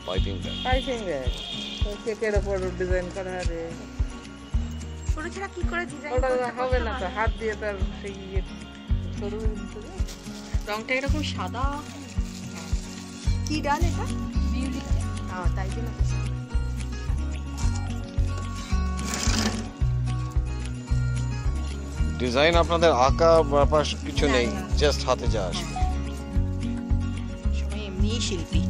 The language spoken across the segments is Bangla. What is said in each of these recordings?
Piping bag. পাইপিং ব্যাগ তো কেকের উপর ডিজাইন করা হবে। ছোট ছোট কি করে ডিজাইন ওটা করতে হবে না তো, হাত দিয়ে তার সেই সরু রংটা এরকম সাদা। কি ডাল এটা? বিউলি ডাল। তাই জন্য তো সাদা। ডিজাইন আপনাদের আঁকা ব্যাপার কিছু নেই, জাস্ট হাতে যা আসবে। সবাই এমনি শিল্পী।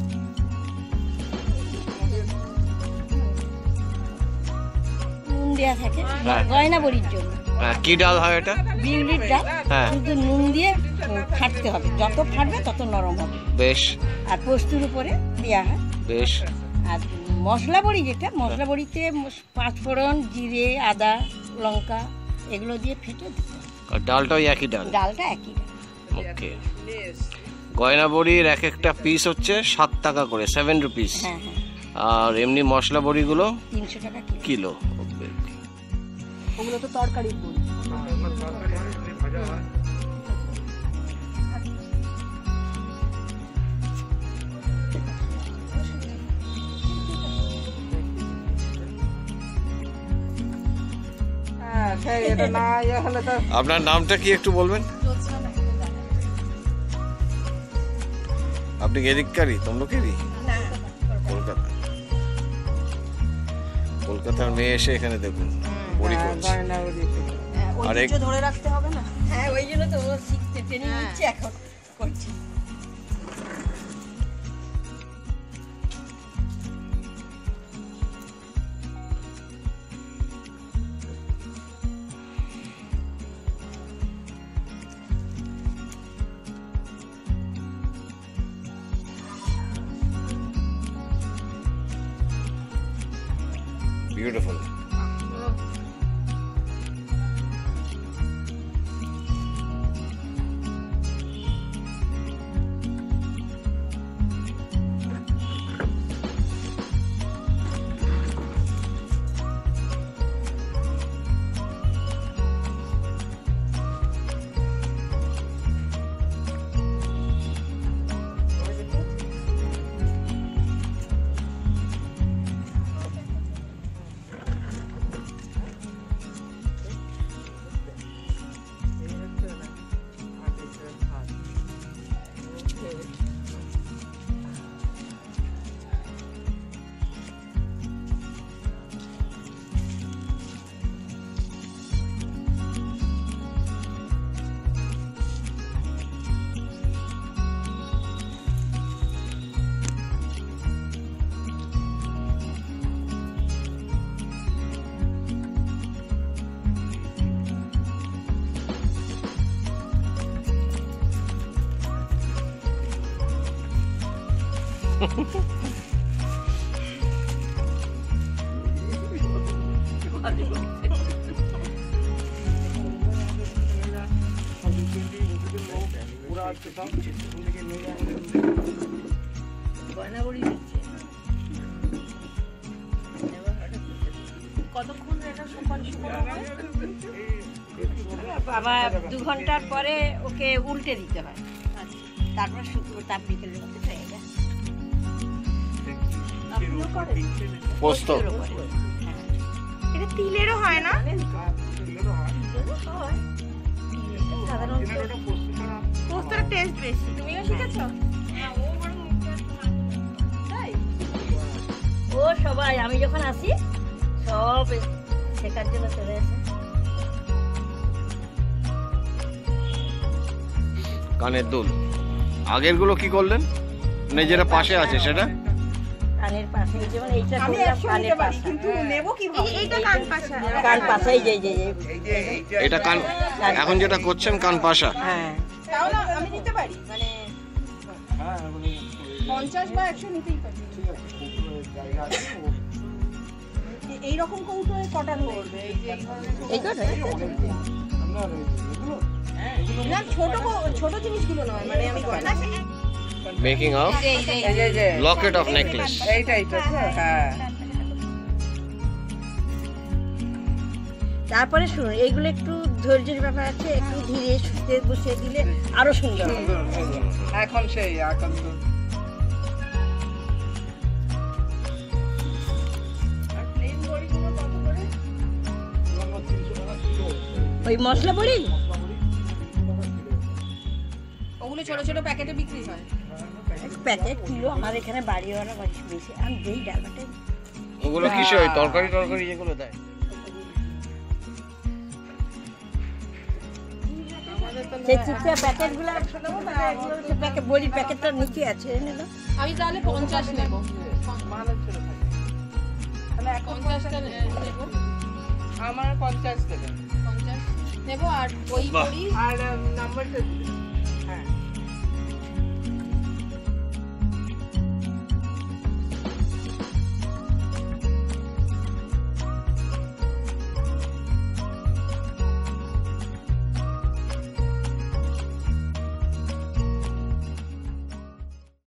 নুন দেওয়া থাকে গয়না বড়ির জন্য। কি ডাল হয় এটা? বিউলির ডাল, হ্যাঁ। কিন্তু নুন দিয়ে ফাটতে হবে, যত ফাটবে তত নরম হবে। বেশ আর পোস্তুর উপরে দেওয়া হয়। বেশ। আর মশলা বড়ি যেটা, মশলা বড়িতে পাঁচফোড়ন, জিরে, আদা, লঙ্কা এগুলো দিয়ে ফেটে দিতে হয়। আর ডালটাও একই ডাল? ডালটা একই ডাল। ওকে। গয়না বড়ির এক একটা পিস হচ্ছে 7 টাকা করে, 7 রুপিস। হ্যাঁ হ্যাঁ, আর এমনি মশলা বড়িগুলো 300 টাকা কিলো। কিলো। ওগুলো তো তরকারির বড়ি। হ্যাঁ সেই এটা না ইয়ে হলে তো। আপনার নামটা কি একটু বলবেন? আপনি এদিককারই, তমলুকেরই? কলকাতা। কলকাতার মেয়ে এসে এখানে দেখুন বড়ি করছে। গয়না বড়ি ঐতিহ্য ধরে রাখতে হবে না? হ্যাঁ, ওই জন্য তো ও শিখতে ট্রেনিং নিচ্ছে, এখন করছে। বিউটিফুল। গয়না বড়ি দিচ্ছে। কতক্ষণ এটা সুপারিশ করা হয়? আবার 2 ঘন্টার পরে ওকে উল্টে দিতে হয়, তারপর শুকনো তাপ বিকেলের মধ্যে হয়ে যায়। আপনিও করেন? পোস্ত। হ্যাঁ। এটা তিলেরও হয় না? সাধারণত পোস্তর টেস্ট বেশি। তুমিও শিখেছো? তাই? ও সবাই আমি যখন আসি সব শেখার জন্য চলে আসে। কানের দুল। আগের গুলো কি করলেন? মানে যেটা পাশে আছে সেটা? কানের পাশে যেমন এইটা আমি করলাম, একশো কানের নিতে পারি, পাশে। কিন্তু নেব কিভাবে? এইটা কান পাশা। কান পাশে এই যে এই যে এটা কান, এখন যেটা করছেন কান পাশা। হ্যাঁ, তাহলে আমি নিতে পারি, মানে 50 বা 100 নিতেই পারি। এইরকম কৌটোয় কটা পড়বে? এই তো না, ছোট জিনিসগুলো নয়, মানে আমি গয়না মেকিং অফ এই যে লকেট অফ নেকলেস। এইটাই তো। হ্যাঁ তারপরে শুনুন, এইগুলো একটু ধৈর্যের ব্যাপার আছে, একটু ধীরে সুস্থে বসিয়ে দিলে আরো সুন্দর হবে। সুন্দর হয়ে যায়। এখন সেই এখন তো ওই মশলা বড়ি ওগুলো ছোট ছোট প্যাকেটে বিক্রি হয়। প্যাকেট কিলো আমার এখানে বাড়িওয়ালা বেশি আমি দেই ডালবাটে। ওগুলো কিসে হয়? তরকারি টরকারি যেগুলো দেয়। সেই চিপসের প্যাকেটগুলো একশো দেবো না, এগুলো হচ্ছে প্যাকেট বড়ি প্যাকেটটা নিচে আছে এনে দাও। আমি তাহলে 50 নেব। মালের ছিল থাকে। তাহলে এখন 50টা নেব। আমার 50 দেবেন। 50 নেব আর ওই বাহ। বড়ি আর নাম্বারটা দিন।